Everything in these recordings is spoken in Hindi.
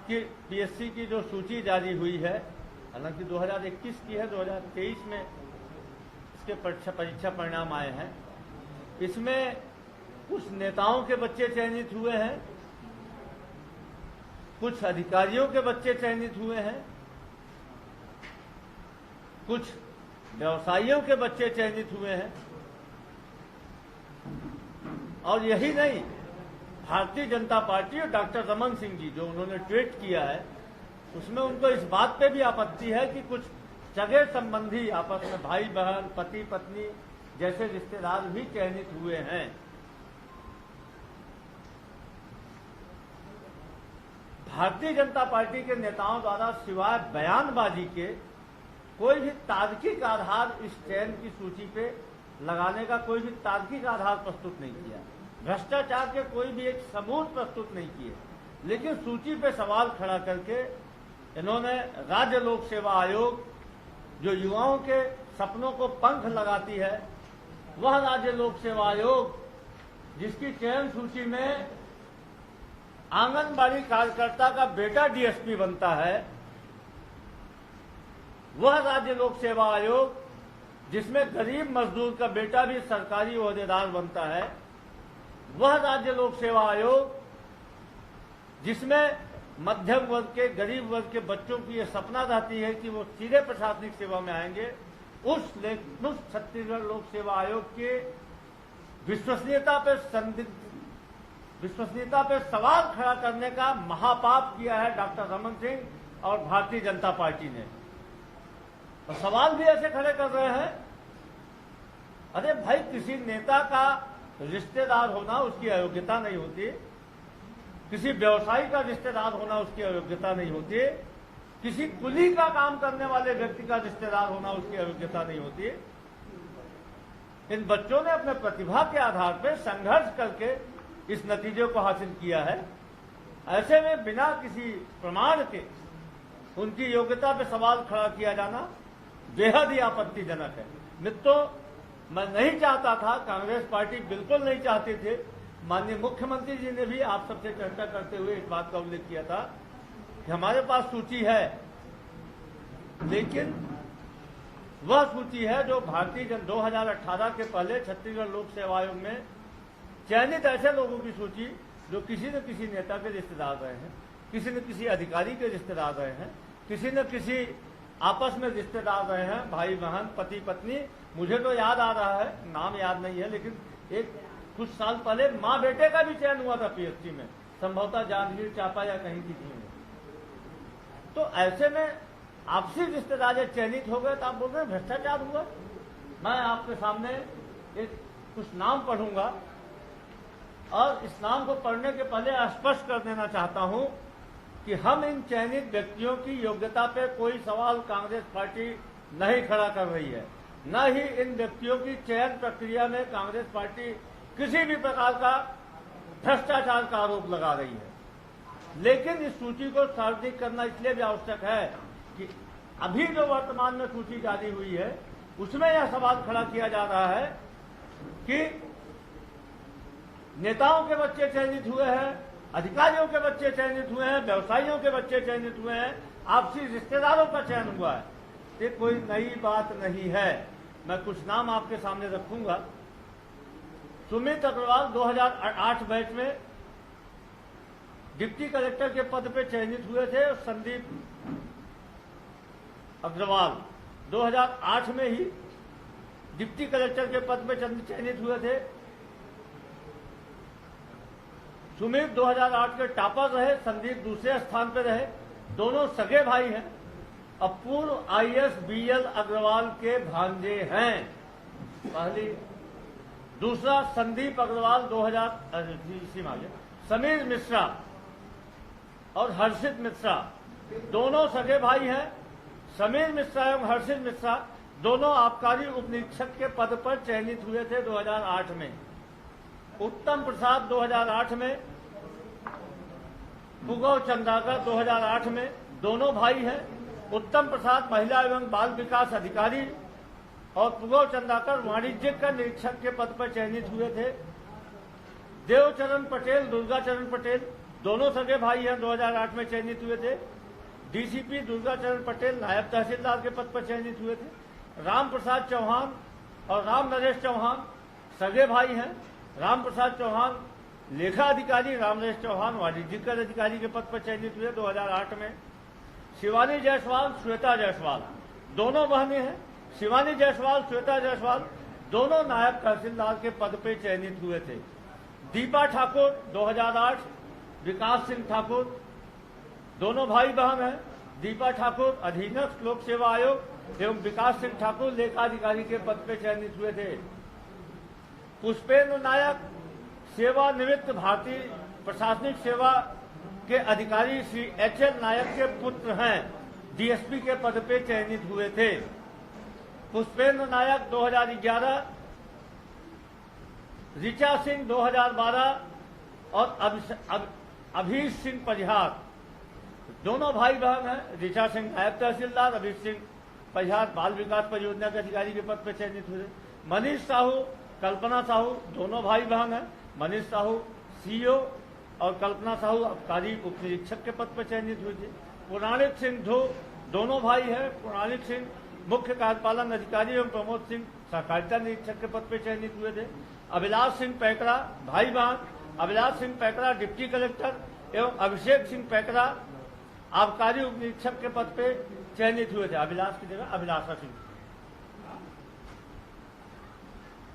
की पीएससी की जो सूची जारी हुई है, हालांकि 2021 की है, 2023 में इसके परीक्षा परिणाम आए हैं। इसमें कुछ नेताओं के बच्चे चयनित हुए हैं, कुछ अधिकारियों के बच्चे चयनित हुए हैं, कुछ व्यवसायियों के बच्चे चयनित हुए हैं। और यही नहीं, भारतीय जनता पार्टी और डॉक्टर रमन सिंह जी जो उन्होंने ट्वीट किया है, उसमें उनको इस बात पे भी आपत्ति है कि कुछ सगे संबंधी आपस में भाई बहन, पति पत्नी जैसे रिश्तेदार भी चयनित हुए हैं। भारतीय जनता पार्टी के नेताओं द्वारा सिवाय बयानबाजी के कोई भी तार्किक आधार इस चयन की सूची पे लगाने का कोई भी तार्किक आधार प्रस्तुत नहीं किया। भ्रष्टाचार के कोई भी एक सबूत प्रस्तुत नहीं किए, लेकिन सूची पे सवाल खड़ा करके इन्होंने राज्य लोक सेवा आयोग जो युवाओं के सपनों को पंख लगाती है, वह राज्य लोक सेवा आयोग जिसकी चयन सूची में आंगनबाड़ी कार्यकर्ता का बेटा डीएसपी बनता है, वह राज्य लोक सेवा आयोग जिसमें गरीब मजदूर का बेटा भी सरकारी ओहदेदार बनता है, वह राज्य लोक सेवा आयोग जिसमें मध्यम वर्ग के, गरीब वर्ग के बच्चों की यह सपना रहती है कि वो सीधे प्रशासनिक सेवा में आएंगे, उस छत्तीसगढ़ लोक सेवा आयोग के विश्वसनीयता पे सवाल खड़ा करने का महापाप किया है डॉक्टर रमन सिंह और भारतीय जनता पार्टी ने। और सवाल भी ऐसे खड़े कर रहे हैं, अरे भाई, किसी नेता का रिश्तेदार होना उसकी अयोग्यता नहीं होती, किसी व्यवसायी का रिश्तेदार होना उसकी अयोग्यता नहीं होती, किसी कुली का काम करने वाले व्यक्ति का रिश्तेदार होना उसकी अयोग्यता नहीं होती। इन बच्चों ने अपने प्रतिभा के आधार पर संघर्ष करके इस नतीजे को हासिल किया है। ऐसे में बिना किसी प्रमाण के उनकी योग्यता पे सवाल खड़ा किया जाना बेहद ही आपत्तिजनक है। मित्रों, मैं नहीं चाहता था, कांग्रेस पार्टी बिल्कुल नहीं चाहती थी। माननीय मुख्यमंत्री जी ने भी आप सबसे चर्चा करते हुए इस बात का उल्लेख किया था कि हमारे पास सूची है, लेकिन वह सूची है जो 2018 के पहले छत्तीसगढ़ लोक सेवा आयोग में चयनित ऐसे लोगों की सूची जो किसी न किसी नेता के रिश्तेदार रहे हैं, किसी न किसी अधिकारी के रिश्तेदार रहे हैं, किसी न किसी आपस में रिश्तेदार रहे हैं, भाई बहन, पति पत्नी। मुझे तो याद आ रहा है, नाम याद नहीं है, लेकिन एक कुछ साल पहले माँ बेटे का भी चयन हुआ था पीएससी में, संभवतः जांजगीर चांपा या कहीं की थी में। तो ऐसे में आपसी रिश्तेदार चयनित हो गए तो आप बोल रहे हैं भ्रष्टाचार हुआ। मैं आपके सामने एक कुछ नाम पढ़ूंगा और इस नाम को पढ़ने के पहले स्पष्ट कर देना चाहता हूं कि हम इन चयनित व्यक्तियों की योग्यता पे कोई सवाल कांग्रेस पार्टी नहीं खड़ा कर रही है, न ही इन व्यक्तियों की चयन प्रक्रिया में कांग्रेस पार्टी किसी भी प्रकार का भ्रष्टाचार का आरोप लगा रही है। लेकिन इस सूची को सार्वजनिक करना इसलिए भी आवश्यक है कि अभी जो वर्तमान में सूची जारी हुई है उसमें यह सवाल खड़ा किया जा रहा है कि नेताओं के बच्चे चयनित हुए हैं, अधिकारियों के बच्चे चयनित हुए हैं, व्यवसायियों के बच्चे चयनित हुए हैं, आपसी रिश्तेदारों का चयन हुआ है। ये कोई नई बात नहीं है। मैं कुछ नाम आपके सामने रखूंगा। सुमित अग्रवाल 2008 बैच में डिप्टी कलेक्टर के पद पे चयनित हुए थे और संदीप अग्रवाल 2008 में ही डिप्टी कलेक्टर के पद पे चयनित हुए थे। सुमित 2008 के टॉपर रहे, संदीप दूसरे स्थान पर रहे। दोनों सगे भाई हैं। अब पूर्व आईएएस बीएल अग्रवाल के भांजे हैं। पहली दूसरा संदीप अग्रवाल 2000 समीर मिश्रा और हर्षित मिश्रा दोनों सगे भाई हैं। समीर मिश्रा एवं हर्षित मिश्रा दोनों आबकारी उप निरीक्षक के पद पर चयनित हुए थे 2008 में। उत्तम प्रसाद 2008 में, पुगव चंद्राकर 2008 में, दोनों भाई हैं। उत्तम प्रसाद महिला एवं बाल विकास अधिकारी और पुगव चंद्राकर वाणिज्यिक का निरीक्षक के पद पर चयनित हुए थे। देवचरण पटेल, दुर्गाचरण पटेल दोनों सगे भाई हैं, 2008 में चयनित हुए थे। डीसीपी दुर्गाचरण पटेल नायब तहसीलदार के पद पर चयनित हुए थे। राम प्रसाद चौहान और राम नरेश चौहान सगे भाई हैं। राम प्रसाद चौहान लेखा अधिकारी, राम नरेश चौहान वाणिज्यिक अधिकारी के पद पर चयनित हुए 2008 में। शिवानी जायसवाल, श्वेता जायसवाल दोनों बहनें हैं। शिवानी जायसवाल, श्वेता जायसवाल दोनों नायब तहसीलदार के पद पर चयनित हुए थे। दीपा ठाकुर 2008, विकास सिंह ठाकुर दोनों भाई बहन हैं। दीपा ठाकुर अधीनस्थ लोक सेवा आयोग एवं विकास सिंह ठाकुर लेखाधिकारी के पद पर चयनित हुए थे। पुष्पेंद्र नायक सेवानिवृत्त भारतीय प्रशासनिक सेवा के अधिकारी श्री एचएल नायक के पुत्र हैं, डीएसपी के पद पर चयनित हुए थे। पुष्पेंद्र नायक 2011, ऋचा सिंह 2012 और अभीश सिंह परिहार दोनों भाई बहन हैं। ऋचा सिंह नायब तहसीलदार, अभीश सिंह परिहार बाल विकास परियोजना के अधिकारी के पद पर चयनित हुए। मनीष साहू, कल्पना साहू दोनों भाई बहन हैं। मनीष साहू सीओ और कल्पना साहू आबकारी उप निरीक्षक के पद पर चयनित हुए थे। पुराणिक सिंह धो दोनों भाई हैं। पुराणिक सिंह मुख्य कार्यपालन अधिकारी एवं प्रमोद सिंह सहकारिता निरीक्षक के पद पर चयनित हुए थे। अभिलाष सिंह पैकरा भाई बहन, अभिलाष सिंह पैकरा डिप्टी कलेक्टर एवं अभिषेक सिंह पैकरा आबकारी उप निरीक्षक के पद पर चयनित हुए थे। अभिलाष की जगह अभिलाषा सिंह।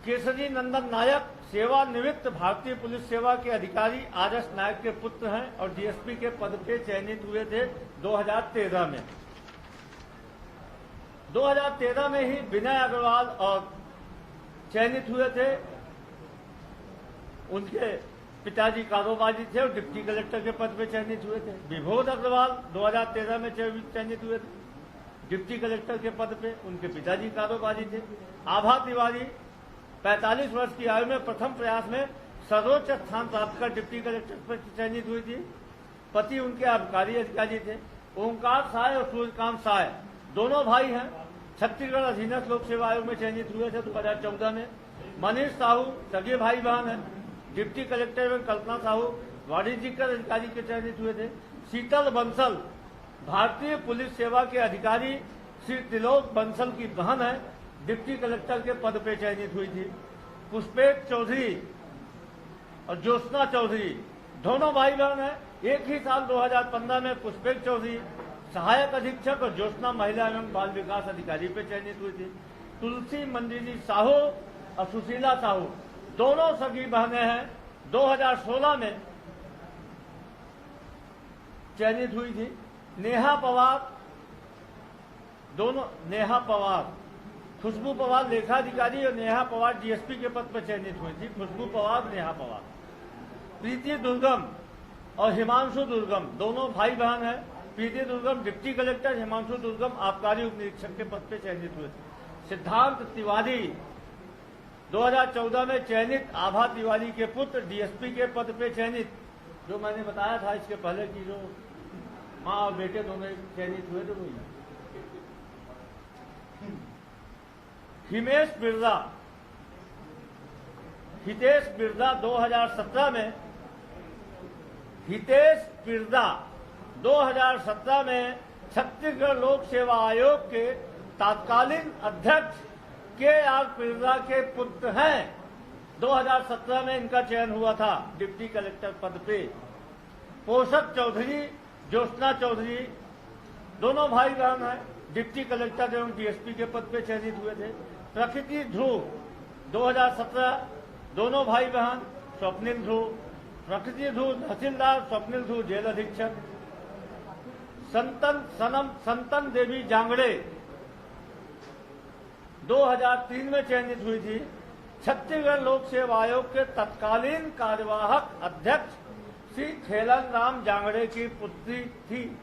केसरी नंदन नायक सेवानिवृत्त भारतीय पुलिस सेवा के अधिकारी आरएस नायक के पुत्र हैं और डीएसपी के पद पे चयनित हुए थे 2013 में। 2013 में ही विनय अग्रवाल और चयनित हुए थे। उनके पिताजी कारोबारी थे और डिप्टी कलेक्टर के पद पे चयनित हुए थे। विभोद अग्रवाल 2013 में चयनित हुए थे डिप्टी कलेक्टर के पद पे। उनके पिताजी कारोबारी थे। आभा तिवारी 45 वर्ष की आयु में प्रथम प्रयास में सर्वोच्च स्थान प्राप्त कर डिप्टी कलेक्टर पर चयनित हुई थी। पति उनके आबकारी अधिकारी थे। ओंकार साय और सूर्यकांत साय दोनों भाई हैं। छत्तीसगढ़ अधीनस्थ लोक सेवा आयोग में चयनित हुए थे 2014 में। मनीष साहू सगे भाई बहन हैं। डिप्टी कलेक्टर एवं कल्पना साहू वाणिज्यिक अधिकारी के चयनित हुए थे। शीतल बंसल भारतीय पुलिस सेवा के अधिकारी श्री त्रिलोक बंसल की बहन है, डिप्टी कलेक्टर के पद पर चयनित हुई थी। पुष्पेश चौधरी और ज्योत्सना चौधरी दोनों भाई बहन हैं। एक ही साल 2015 में पुष्पेश चौधरी सहायक अधीक्षक और ज्योत्सना महिला एवं बाल विकास अधिकारी पर चयनित हुई थी। तुलसी मंदिरी साहू और सुशीला साहू दोनों सगी बहनें हैं। 2016 में चयनित हुई थी। नेहा पवार खुशबू पवार लेखाधिकारी और नेहा पवार डीएसपी के पद पर चयनित हुई थी। खुशबू पवार, नेहा पवार। प्रीति दुर्गम और हिमांशु दुर्गम दोनों भाई बहन हैं। प्रीति दुर्गम डिप्टी कलेक्टर, हिमांशु दुर्गम आबकारी उप निरीक्षक के पद पर चयनित हुए थे। सिद्धांत तिवारी 2014 में चयनित, आभा तिवारी के पुत्र डीएसपी के पद पर चयनित। जो मैंने बताया था इसके पहले की जो माँ और बेटे दोनों चयनित हुए थे वही। हितेश बिरला 2017 में, हितेश बिरला 2017 में छत्तीसगढ़ लोक सेवा आयोग के तत्कालीन अध्यक्ष के.आर. बिरला के पुत्र हैं। 2017 में इनका चयन हुआ था डिप्टी कलेक्टर पद पे। पोषक चौधरी, ज्योत्सना चौधरी दोनों भाई बहन हैं। डिप्टी कलेक्टर एवं डीएसपी के पद पे चयनित हुए थे। प्रकृति ध्रुव 2017 दोनों भाई बहन। स्वप्निल ध्रुव, प्रकृति ध्रुव तहसीलदार, स्वप्निल ध्रुव जेल अधीक्षक। संतन देवी जांगड़े 2003 में चयनित हुई थी। छत्तीसगढ़ लोक सेवा आयोग के तत्कालीन कार्यवाहक अध्यक्ष श्री खेलन राम जांगड़े की पुत्री थी,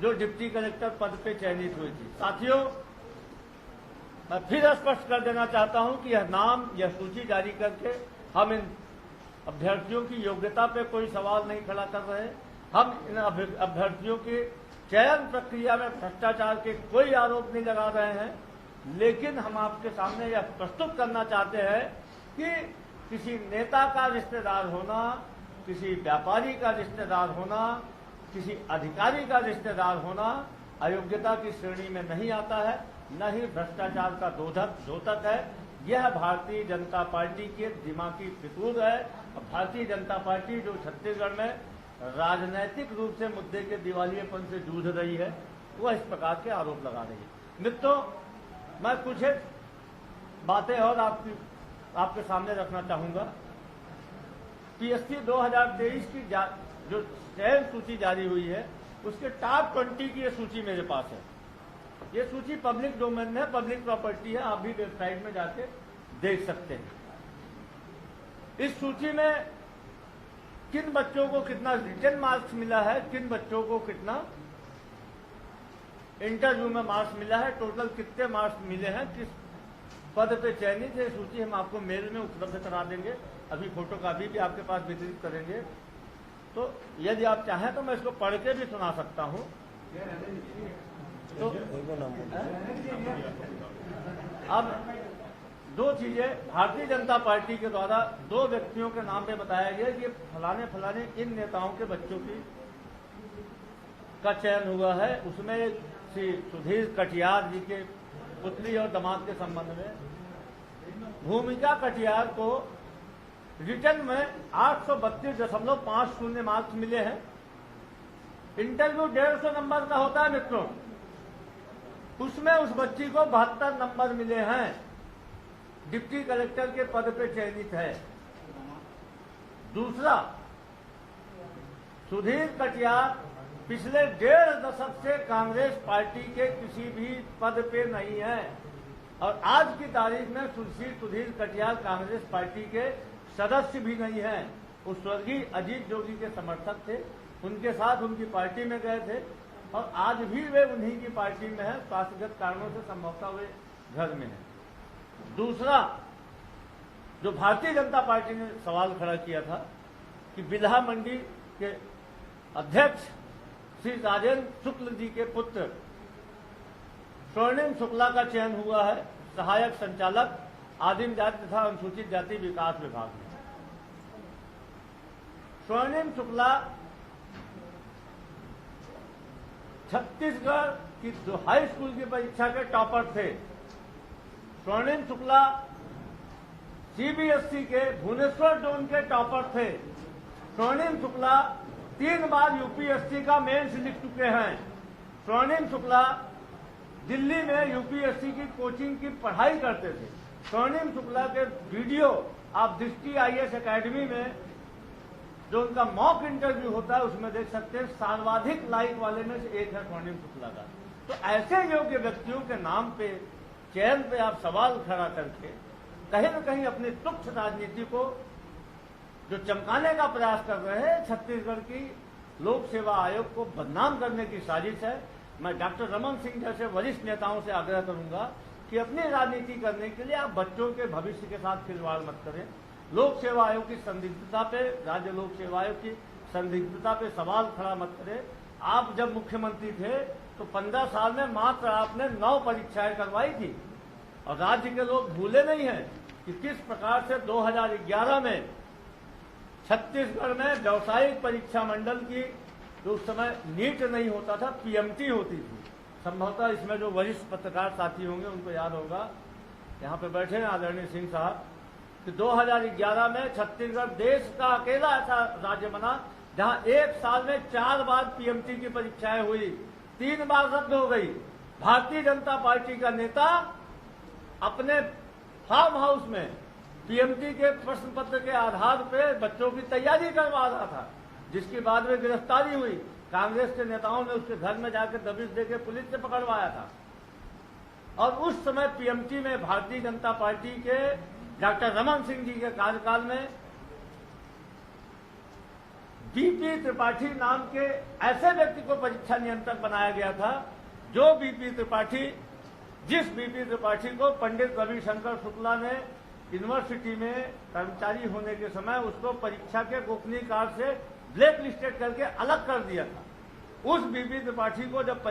जो डिप्टी कलेक्टर पद पे चयनित हुई थी। साथियों, मैं फिर स्पष्ट कर देना चाहता हूं कि यह सूची जारी करके हम इन अभ्यर्थियों की योग्यता पे कोई सवाल नहीं खड़ा कर रहे। हम इन अभ्यर्थियों के चयन प्रक्रिया में भ्रष्टाचार के कोई आरोप नहीं लगा रहे हैं, लेकिन हम आपके सामने यह प्रस्तुत करना चाहते हैं कि किसी नेता का रिश्तेदार होना किसी व्यापारी का रिश्तेदार होना, किसी अधिकारी का रिश्तेदार होना अयोग्यता की श्रेणी में नहीं आता है, न ही भ्रष्टाचार का द्योतक है। यह भारतीय जनता पार्टी के दिमागी फितूर है। भारतीय जनता पार्टी जो छत्तीसगढ़ में राजनीतिक रूप से मुद्दे के दिवालियेपन से जूझ रही है, वह इस प्रकार के आरोप लगा रही है। मित्रों, मैं कुछ बातें और आपके सामने रखना चाहूंगा। पीएससी 2023 की जो चयन सूची जारी हुई है, उसके टॉप 20 की ये सूची मेरे पास है। ये सूची पब्लिक डोमेन में, पब्लिक प्रॉपर्टी है, आप भी वेबसाइट में जाके देख सकते हैं। इस सूची में किन बच्चों को कितना रिटन मार्क्स मिला है, किन बच्चों को कितना इंटरव्यू में मार्क्स मिला है, टोटल कितने मार्क्स मिले हैं, किस पद पे चयनित है, सूची हम आपको मेल में उपलब्ध करा देंगे। अभी फोटो कॉपी भी आपके पास वितरित करेंगे। तो यदि आप चाहें तो मैं इसको पढ़ के भी सुना सकता हूं। तो अब दो चीजें भारतीय जनता पार्टी के द्वारा दो व्यक्तियों के नाम पे बताया गया कि फलाने फलाने इन नेताओं के बच्चों का चयन हुआ है। उसमें श्री सुधीर कटियार जी के पुत्री और दामाद के संबंध में भूमिका कटियार को रिटर्न में 832.50 मार्क्स मिले हैं। इंटरव्यू 150 नंबर का होता है मित्रों, उसमें उस बच्ची को 72 नंबर मिले हैं। डिप्टी कलेक्टर के पद पे चयनित है। दूसरा, सुधीर कटियार पिछले 1.5 दशक से कांग्रेस पार्टी के किसी भी पद पे नहीं है और आज की तारीख में सुधीर कटियार कांग्रेस पार्टी के सदस्य भी नहीं है। वो स्वर्गीय अजीत जोगी के समर्थक थे, उनके साथ उनकी पार्टी में गए थे और आज भी वे उन्हीं की पार्टी में है। स्वास्थ्यगत कारणों से संभवतः वे घर में है। दूसरा, जो भारतीय जनता पार्टी ने सवाल खड़ा किया था कि बिल्हा मंडी के अध्यक्ष श्री राजेंद्र शुक्ल जी के पुत्र स्वर्णिम शुक्ला का चयन हुआ है सहायक संचालक आदिम जाति तथा अनुसूचित जाति विकास विभाग में। स्वर्णिम शुक्ला छत्तीसगढ़ की जो हाई स्कूल की परीक्षा के टॉपर थे। स्वर्णिम शुक्ला सीबीएसई के भुवनेश्वर जोन के टॉपर थे। स्वर्णिम शुक्ला 3 बार यूपीएससी का मेंस लिख चुके हैं। स्वर्णिम शुक्ला दिल्ली में यूपीएससी की कोचिंग की पढ़ाई करते थे। स्वर्णिम शुक्ला के वीडियो आप दृष्टि आईएएस एकेडमी में जो उनका मॉक इंटरव्यू होता है उसमें देख सकते हैं। सर्वाधिक लाइक वाले में से एक है स्वर्णिम शुक्ला का। तो ऐसे योग्य व्यक्तियों के नाम पे चयन पे आप सवाल खड़ा करके कहीं न कहीं अपनी तुच्छ राजनीति को जो चमकाने का प्रयास कर रहे हैं, छत्तीसगढ़ की लोक सेवा आयोग को बदनाम करने की साजिश है। मैं डॉक्टर रमन सिंह जैसे वरिष्ठ नेताओं से आग्रह करूंगा कि अपनी राजनीति करने के लिए आप बच्चों के भविष्य के साथ खिलवाड़ मत करें। लोक सेवा आयोग की संदिग्धता पे, राज्य लोक सेवा आयोग की संदिग्धता पे सवाल खड़ा मत करें। आप जब मुख्यमंत्री थे तो 15 साल में मात्र आपने 9 परीक्षाएं करवाई थी और राज्य के लोग भूले नहीं हैं कि किस प्रकार से 2011 में छत्तीसगढ़ में व्यावसायिक परीक्षा मंडल की जो उस समय नीट नहीं होता था, पीएमटी होती थी। संभवतः इसमें जो वरिष्ठ पत्रकार साथी होंगे उनको याद होगा, यहाँ पे बैठे हैं आदरणीय सिंह साहब, कि 2011 में छत्तीसगढ़ देश का अकेला ऐसा राज्य बना जहां एक साल में 4 बार पीएमटी की परीक्षाएं हुई, 3 बार रद्द हो गई। भारतीय जनता पार्टी का नेता अपने फार्म हाउस में पीएमटी के प्रश्न पत्र के आधार पर बच्चों की तैयारी करवा रहा था, जिसके बाद में गिरफ्तारी हुई। कांग्रेस के नेताओं ने उसके घर में जाकर दबिश देकर पुलिस से पकड़वाया था और उस समय पीएमटी में भारतीय जनता पार्टी के डॉक्टर रमन सिंह जी के कार्यकाल में बीपी त्रिपाठी नाम के ऐसे व्यक्ति को परीक्षा नियंत्रक बनाया गया था, जो जिस बीपी त्रिपाठी को पंडित रविशंकर शुक्ला ने यूनिवर्सिटी में कर्मचारी होने के समय उसको परीक्षा के गोपनीय कार्ड से ब्लैक लिस्टेड करके अलग कर दिया था। उस बीपी त्रिपाठी को जब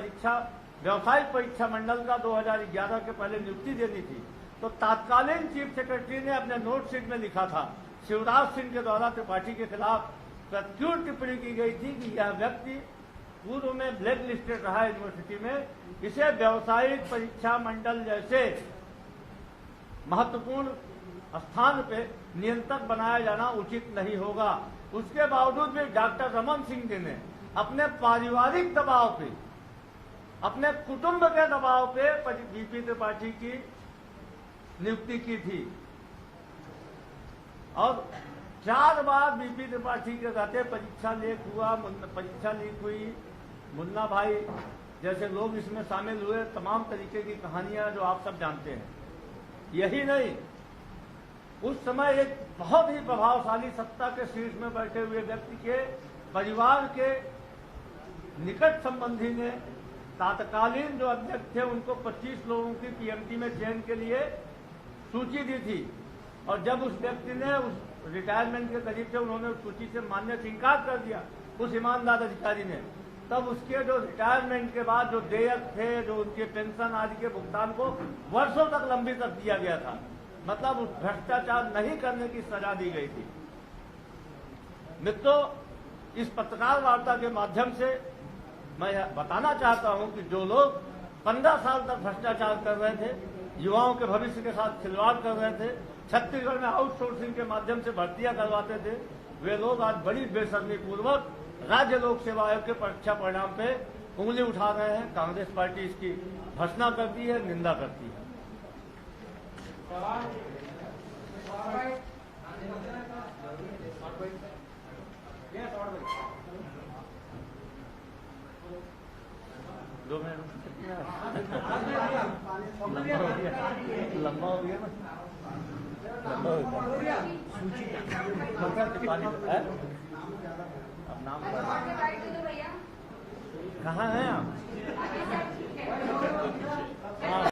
व्यावसायिक परीक्षा मंडल का 2011 के पहले नियुक्ति देनी थी तो तत्कालीन चीफ सेक्रेटरी ने अपने नोट शीट में लिखा था, शिवराज सिंह के द्वारा त्रिपाठी के खिलाफ पर क्यों टिप्पणी की गई थी कि यह व्यक्ति पूर्व में ब्लैक लिस्टेड रहा यूनिवर्सिटी में, इसे व्यावसायिक परीक्षा मंडल जैसे महत्वपूर्ण स्थान पे नियंत्रक बनाया जाना उचित नहीं होगा। उसके बावजूद भी डॉक्टर रमन सिंह जी ने अपने पारिवारिक दबाव पे, अपने कुटुंब के दबाव पे बीपी त्रिपाठी की नियुक्ति की थी और 4 बार बीपी त्रिपाठी के रहते परीक्षा लीक हुई। मुन्ना भाई जैसे लोग इसमें शामिल हुए, तमाम तरीके की कहानियां जो आप सब जानते हैं। यही नहीं, उस समय एक बहुत ही प्रभावशाली सत्ता के शीर्ष में बैठे हुए व्यक्ति के परिवार के निकट संबंधी ने तात्कालीन जो अध्यक्ष थे उनको 25 लोगों की पीएमटी में चयन के लिए सूची दी थी और जब उस व्यक्ति ने उस रिटायरमेंट के करीब थे उन्होंने उस सूची से मानने से इनकार कर दिया उस ईमानदार अधिकारी ने, तब उसके जो रिटायरमेंट के बाद जो देयक थे, जो उनके पेंशन आदि के भुगतान को वर्षों तक लंबित रख दिया गया था। मतलब उस भ्रष्टाचार नहीं करने की सजा दी गई थी। मित्रों, इस पत्रकार वार्ता के माध्यम से मैं बताना चाहता हूं कि जो लोग 15 साल तक भ्रष्टाचार कर रहे थे, युवाओं के भविष्य के साथ खिलवाड़ कर रहे थे, छत्तीसगढ़ में आउटसोर्सिंग के माध्यम से भर्तियां करवाते थे, वे लोग आज बड़ी बेशर्मी पूर्वक राज्य लोक सेवा आयोग के परीक्षा परिणाम पे उंगली उठा रहे हैं। कांग्रेस पार्टी इसकी भर्त्सना करती है, निंदा करती है। दो मिनट लंबा हो गया ना, अब नाम कहाँ हैं आप?